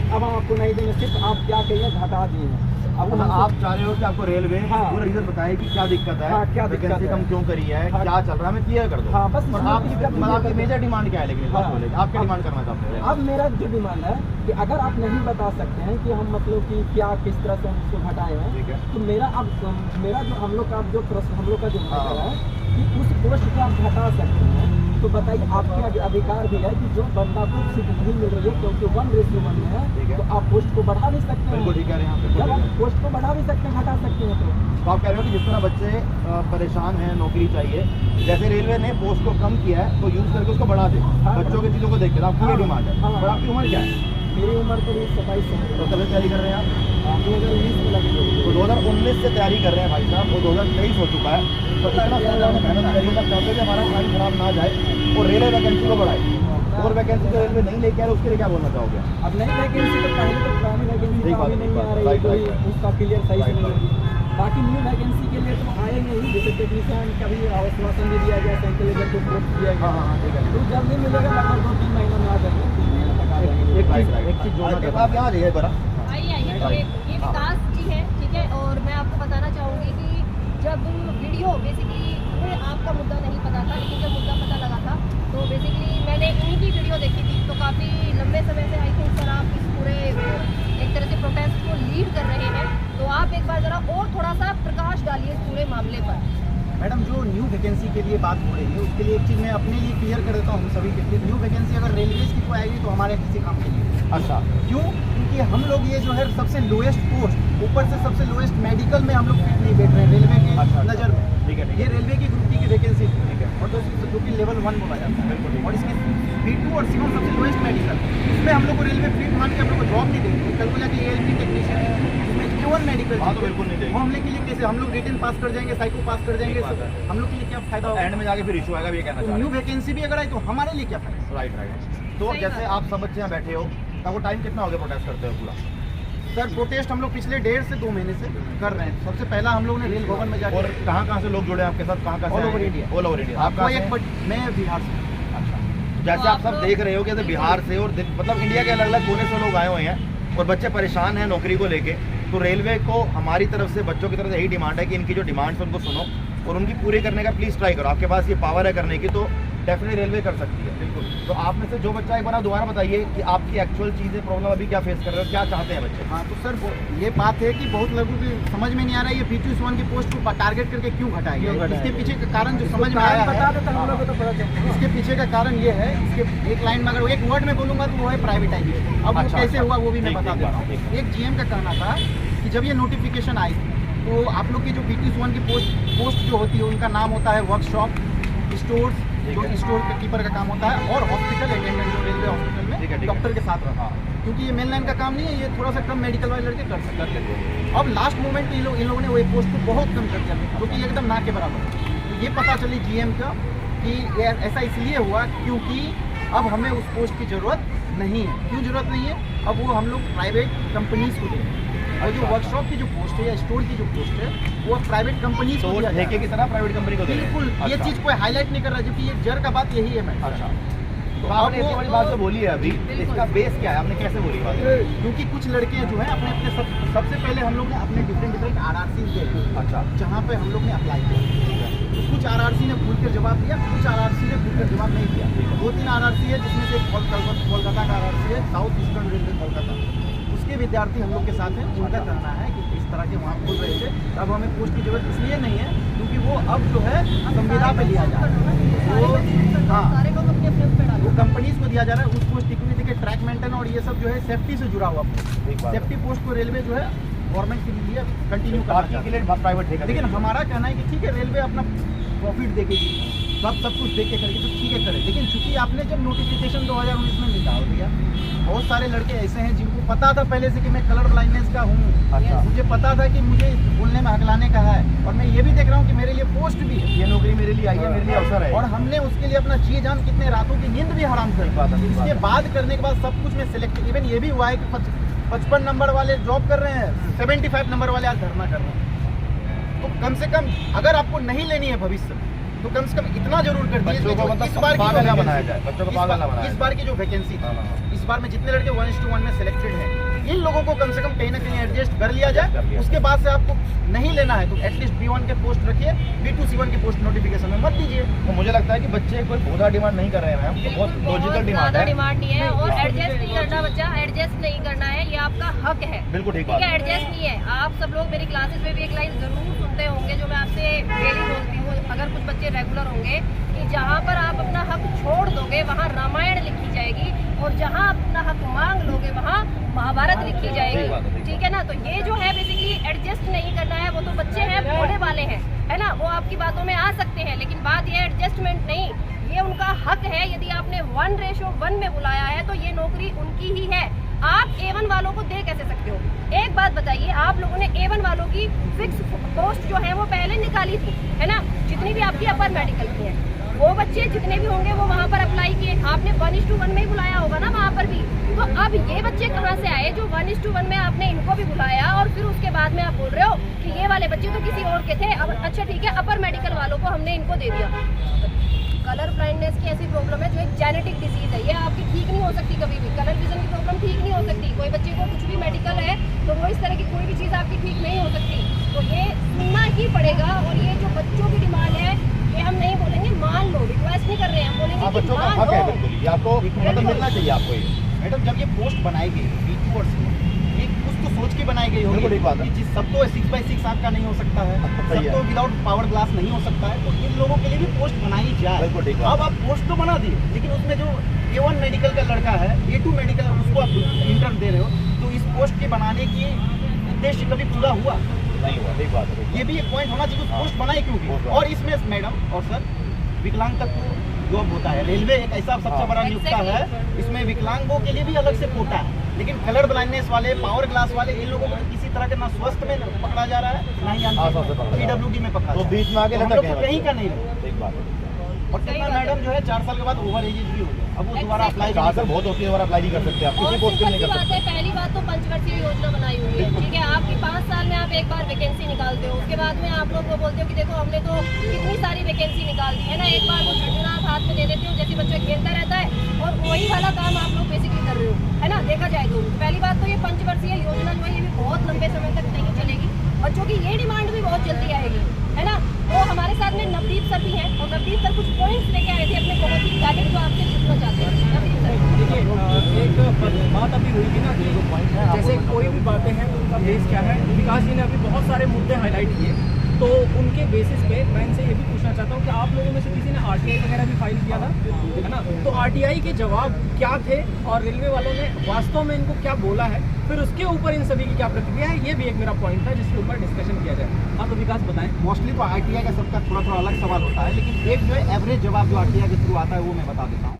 अब हम आपको नहीं देंगे, सिर्फ आप क्या कहिए घटा दिए हैं। अब आप चाह रहे हो कि आपको रेलवे पूरा रीजन बताए कि क्या दिक्कत है, क्या दिक्कत है, कम क्यों करी है, क्या चल रहा है, हमें क्लियर कर दो। हाँ बस। और आपकी मेजर डिमांड क्या है, लेकिन आप क्या डिमांड करना चाहते हैं? अब मेरा जो डिमांड है कि अगर आप नहीं बता सकते हैं कि हम मतलब कि क्या किस तरह से हम इसको घटाए हैं, तो मेरा जो हम लोग का जो मैटर है कि उस पोस्ट को आप घटा सकते हैं। तो बताइए, आपके अधिकार भी है कि जो बंदा को सीट नहीं मिल रही है क्योंकि 1:1 में है, तो आप पोस्ट को बढ़ा भी सकते हैं। ठीक है, जब आप पोस्ट को बढ़ा भी सकते हैं, घटा सकते हैं। तो आप कह रहे हो कि जिस तरह बच्चे परेशान हैं, नौकरी चाहिए, जैसे रेलवे ने पोस्ट को कम किया है तो यूज करके उसको बढ़ा दे, बच्चों की चीज़ों को देख के। आपकी डिमांड है। और आपकी उम्र क्या है? मेरी उम्र तो 27 है। तो कब तैयारी कर रहे हैं आप? 2019 में लगे। तो 2019 से तैयारी कर रहे हैं भाई साहब, वो 2023 हो चुका है। तो इतना मेहनत करिए, तब चाहते कि हमारा टाइम खराब ना जाए और रेलवे वैकेंसी को बढ़ाए। और वैकेंसी जो रेलवे नहीं लेके आ रहे, उसके लिए क्या बोलना चाहोगे? अब नई वैकेंसी तो पहले तो पुरानी वैकेंसी अभी नहीं आ रही, कोई उसका क्लियर सही से नहीं है। बाकी न्यू वैकेंसी के लिए तो आएंगे ही, जैसे टेक्नीशियन का भी आश्वासन भी दिया गया, सेंट्रल लेवल को पोस्ट दिया गया। ठीक है, तो जल्दी मिलेगा, लगभग 2-3 महीनों में आ जाएंगे, 3 महीने तक आ जाएंगे। एक चीज़ जोड़ना, आप यहाँ जाइए बड़ा। आइए तो ये विकास जी है, ठीक है। और मैं आपको बताना चाहूँगी कि जब वीडियो बेसिकली मुझे आपका मुद्दा नहीं पता था, लेकिन जब मुद्दा पता लगा था तो बेसिकली मैंने इन्हीं की वीडियो देखी थी। तो काफ़ी लंबे समय से आई थिंक सर आप इस पूरे एक तरह से प्रोटेस्ट को लीड कर रहे हैं। तो आप एक बार ज़रा और थोड़ा सा प्रकाश डालिए इस पूरे मामले पर। मैडम, जो न्यू वैकेंसी के लिए बात हो रही है, उसके लिए एक चीज़ मैं अपने लिए क्लियर कर देता हूँ हम सभी के लिए। न्यू वैकेंसी अगर रेलवेज की कोई आएगी तो हमारे किसी काम के लिए। अच्छा, क्यों? क्योंकि हम लोग ये जो है सबसे लोएस्ट पोस्ट, ऊपर से सबसे लोएस्ट मेडिकल में हम लोग फिट नहीं बैठ रहे हैं रेलवे की नज़र में। ठीक है, ये रेलवे की ग्रुप डी की वैकेंसी थी, ठीक है। और जो कि लेवल 1 बोला जाता है। और इसकी B2 और C1 सबसे लोएस्ट मेडिकल, इसमें हम लोग को रेलवे फिट मान के हम लोग को जॉब नहीं देंगे। कल को जाके ALP टेक्नीशियन, इसमें A1 मेडिकल तो बिल्कुल नहीं देंगे। वो हम लोग के लिए कैसे, हम लोग रिटन पास कर जाएंगे, साइको पास कर जाएंगे, हम लोग के लिए क्या फायदा होगा? एंड में जाके फिर इशू आएगा, ये कहना चाह रहे न्यू वैकेंसी भी अगर आई तो हमारे लिए क्या फायदा? राइट। तो जैसे आप सब बच्चे यहाँ बैठे हो, तब वो टाइम कितना हो गया प्रोटेस्ट करते हो पूरा? सर प्रोटेस्ट हम लोग पिछले 1.5 से 2 महीने से कर रहे हैं। सबसे पहला हम लोग ने रेल भवन में जाकर, और कहाँ से लोग जुड़े हैं आपके साथ? कहाँ all over India. All over India. आपको मैं बिहार से। अच्छा, जैसे आप सब देख रहे हो कि बिहार से और मतलब इंडिया के अलग अलग कोने से लोग आए हुए हैं और बच्चे परेशान हैं नौकरी को लेके। तो रेलवे को हमारी तरफ से, बच्चों की तरफ से यही डिमांड है कि इनकी जो डिमांड्स है उनको सुनो और उनकी पूरी करने का प्लीज़ ट्राई करो। आपके पास ये पावर है करने की, तो डेफिनेटली रेलवे कर सकती है। बिल्कुल। तो आप में से जो बच्चा, एक बार दोबारा बताइए कि आपकी एक्चुअल चीज़ें, प्रॉब्लम अभी क्या फेस कर रहे हो, क्या चाहते हैं बच्चे? हाँ, तो सर ये बात है कि बहुत लोगों की समझ में नहीं आ रहा है ये B2 C1 की पोस्ट को टारगेट करके क्यों घटाया गया। इसके पीछे का कारण जो समझ में आया है, इसके पीछे का कारण ये है, इसके एक लाइन में अगर एक वर्ड में बोलूँगा तो वो है प्राइवेटाइजेशन। अब वो कैसे हुआ वो भी मैं बता देता हूँ। एक GM का कहना था कि जब ये नोटिफिकेशन आई तो आप लोग की जो B2 C1 की पोस्ट जो होती है उनका नाम होता है वर्कशॉप, स्टोर्स, जो स्टोर कीपर का काम होता है, और हॉस्पिटल अटेंडेंट जो रेलवे हॉस्पिटल में डॉक्टर के साथ रहा। क्योंकि ये मेन लाइन का काम नहीं है, ये थोड़ा सा कम मेडिकल वाले लड़के कर सकते हैं। अब लास्ट मोमेंट इन लोगों ने वो पोस्ट को बहुत कम कर दिया, क्योंकि एकदम ना के बराबर। तो ये पता चली GM का कि ऐसा इसलिए हुआ क्योंकि अब हमें उस पोस्ट की ज़रूरत नहीं है। क्यों ज़रूरत नहीं है? अब वो हम लोग प्राइवेट कंपनीज को देंगे, और जो वर्कशॉप की जो पोस्ट है या स्टोर की जो पोस्ट है वो प्राइवेट कंपनीज को दिया जाएगा। ठेके की तरह प्राइवेट कंपनी को देंगे। बिल्कुल। ये चीज़ कोई हाईलाइट नहीं कर रहा, जबकि ये जर का बात यही है। मैं अच्छा, तो आपने इतनी बड़ी बात जो बोली है अभी, इसका बेस क्या है? आपने कैसे बोली बात? क्योंकि कुछ लड़के जो है अपने सबसे पहले हम लोग ने अपने डिफरेंट RRC दिए। अच्छा, जहाँ पे हम लोग ने अप्लाई किया, तो कुछ RRC ने खुलकर जवाब दिया, कुछ RRC ने खुलकर जवाब नहीं दिया। 2-3 RRC है, जिसमें से एक कोलकाता का RRC है, साउथ ईस्टर्न रेलवे कोलकाता। उसके विद्यार्थी हम लोग के साथ हैं। उनका कहना है कि इस तरह के वहाँ बोल रहे थे, अब हमें पोस्ट की जरूरत इसलिए नहीं है क्योंकि वो अब जो है संविदा पे लिया जा रहा है। हाँ, वो कंपनीज को दिया जा रहा है। उस पोस्ट की देखिए ट्रैक मेंटेन और ये सब जो है सेफ्टी से जुड़ा हुआ पोस्ट, सेफ्टी पोस्ट को रेलवे जो है गवर्नमेंट के लिए कंटिन्यू करना के लिए प्राइवेट है। लेकिन हमारा कहना है कि ठीक है, रेलवे अपना प्रॉफिट देखेगी, सब कुछ देख के करेगी तो ठीक है करे। लेकिन चूंकि आपने जब नोटिफिकेशन 2019 में निकाल दिया, बहुत सारे लड़के ऐसे हैं जिनको पता था पहले से कि मैं कलर ब्लाइंडनेस का हूँ। अच्छा। मुझे पता था कि मुझे बोलने में हकलाने का है, और मैं ये भी देख रहा हूँ कि मेरे लिए पोस्ट भी है, ये नौकरी मेरे लिए आई है, मेरे लिए अवसर है। और हमने उसके लिए अपना जी जान, कितने रातों की नींद भी हराम कर पाता। इसके बाद करने के बाद सब कुछ में सिलेक्ट, इवन ये भी हुआ है कि 55 नंबर वाले जॉब कर रहे हैं, 75 नंबर वाले आज धरना कर रहे हैं। तो कम से कम अगर आपको नहीं लेनी है भविष्य में, तो कम से कम इतना जरूर कर दीजिए। इस बार की जो वैकेंसी थी, इस बार की जो वैकेंसी थी, इस बार में जितने लड़के 1:1 में सिलेक्टेड हैं लोगों को कम से कम कहीं ना कहीं एडजस्ट कर लिया जाए। उसके बाद से आपको नहीं लेना है तो एटलीस्ट B1 के पोस्ट रखिए, B2 C1 की पोस्ट नोटिफिकेशन में मत दीजिए। तो मुझे लगता है कि बच्चे कोई बहुत डिमांड नहीं कर रहे हैं मैम, बहुत लॉजिकल डिमांड है। डिमांड नहीं है और एडजस्ट नहीं करना, बच्चा एडजस्ट नहीं करना है, ये आपका हक है। बिल्कुल ठीक ठीक बात है, है। एडजस्ट नहीं है। आप सब लोग मेरी क्लासेस में भी एक लाइन जरूर सुनते होंगे जो मैं आपसे डेली बोलती हूँ, अगर कुछ बच्चे रेगुलर होंगे, कि जहाँ पर आप अपना हक छोड़ दोगे वहाँ रामायण लिखी जाएगी और जहाँ अपना हक मांग लोगे वहाँ महाभारत लिखी जाएगी। ठीक है ना, तो ये जो है बेसिकली एडजस्ट नहीं करना है। वो तो बच्चे हैं, बोलने वाले हैं, है ना, वो आपकी बातों में आ सकते हैं, लेकिन बात ये एडजस्टमेंट नहीं, ये उनका हक है। यदि आपने 1:1 में बुलाया है तो ये नौकरी उनकी ही है। आप A1 वालों को दे कैसे सकते हो? एक बात बताइए, आप लोगों ने A1 वालों की फिक्स पोस्ट जो है वो पहले निकाली थी, है ना, जितनी भी आपकी अपर मेडिकल की है, वो बच्चे जितने भी होंगे वो वहाँ पर अप्लाई किए। आपने 1:1 में ही बुलाया होगा ना वहाँ पर भी। तो अब ये बच्चे कहाँ से आए जो 1:1 में आपने इनको भी बुलाया और फिर उसके बाद में आप बोल रहे हो कि ये वाले बच्चे तो किसी और के थे। अब अच्छा ठीक है, अपर मेडिकल वालों को हमने इनको दे दिया। कलर ब्लाइंडनेस की ऐसी प्रॉब्लम है जो एक जेनेटिक डिजीज है, ये आपकी ठीक नहीं हो सकती कभी भी। कलर विजन की प्रॉब्लम ठीक नहीं हो सकती। कोई बच्चे को कुछ भी मेडिकल है तो वो इस तरह की कोई भी चीज़ आपकी ठीक नहीं हो सकती। तो ये सुनना ही पड़ेगा। और ये जो बच्चों की डिमांड है ये हम नहीं बोलेंगे मान लो, रिक्वेस्ट नहीं कर रहे हैं, हम बोलेंगे कि बच्चों का मान हक है, लो। बिल्कुल ये आपको मतलब मिलना चाहिए आपको ये। मैडम जब ये पोस्ट बनाई गई B2 और C1, ये कुछ तो सोच के बनाई गई बिल्कुल ठीक बात होगी है। कि जिस सब तो 6x6 आपका नहीं हो सकता है, सही है। सब तो विदाउट पावर ग्लास नहीं हो सकता है, तो इन लोगों के लिए भी पोस्ट बनाई जाए। बिल्कुल ठीक बात अब आप पोस्ट तो बना दिए, लेकिन उसमें जो A1 मेडिकल का लड़का है, A2 मेडिकल उसको आप इंटर्न दे रहे हो, तो इस पोस्ट के बनाने की उद्देश्य कभी पूरा हुआ नहीं हुआ, ठीक बात है। ये भी एक पॉइंट होना चाहिए, उस पोस्ट बनाई क्यों पोस्ट की। बनाई। और इसमें मैडम और सर विकलांग तक को जॉब होता है, रेलवे एक ऐसा सबसे बड़ा नियुक्ता है, इसमें विकलांगों के लिए भी अलग से कोटा है। लेकिन कलर ब्लाइंडनेस वाले, पावर ग्लास वाले, इन लोगों को किसी तरह के ना स्वास्थ्य में पकड़ा जा रहा है, ना ही PWD में पकड़ा तो जा रहा है। बीच में आके हम लटक लोग गए को कहीं का नहीं बच्चे। ठीक बात है। और कितना मैडम जो है 4 साल के बाद ओवर एजेज भी हो गया, अब वो दोबारा अप्लाई 4 साल बहुत होती है, दोबारा अप्लाई नहीं कर सकते आप, और किसी पोस्ट के लिए नहीं सिंपल कर सी बात सकते। है, पहली बात तो पंचवर्षीय योजना बनाई हुई है। ठीक है, आपकी 5 साल में आप एक बार वैकेंसी निकालते हो, उसके बाद में आप लोग को बोलते हो कि देखो हमने तो कितनी सारी वैकेंसी निकाल दी है ना, एक बार वो झंडा आप हाथ में दे देते हो, जैसे बच्चा खेलता रहता है, और वही वाला काम आप लोग बेसिकली कर रहे हो, है ना। देखा जाए तो पहली बात तो ये पंचवर्षीय योजना जो है ये भी बहुत लंबे समय तक नहीं चलेगी। बच्चों की ये डिमांड भी बहुत जल्दी आएगी, है ना। तो हमारे साथ में नवदीप सर भी हैं और नवदीप सर कुछ पॉइंट्स लेके आए थे अपने बहुत ही वैलिड जो आपसे पूछना चाहते हैं। नवदीप सर देखिए, एक बात अभी हुई थी ना, जैसे कोई भी बातें हैं तो उनका बेस क्या है। विकास जी ने अभी बहुत सारे मुद्दे हाईलाइट किए, तो उनके बेसिस पे मैं इनसे ये भी पूछना चाहता हूँ कि आप लोगों में से किसी ने RTI वगैरह भी फाइल किया था, है ना, तो RTI के जवाब क्या थे और रेलवे वालों ने वास्तव में इनको क्या बोला है, फिर उसके ऊपर इन सभी की क्या प्रतिक्रिया है, ये भी एक मेरा पॉइंट था जिसके ऊपर डिस्कशन किया जाए। हाँ, तो विकास बताएं। मोस्टली तो RTI का सबका थोड़ा थोड़ा अलग सवाल होता है, लेकिन एक जो है एवरेज जवाब जो RTI के थ्रू आता है वो मैं बता देता हूँ।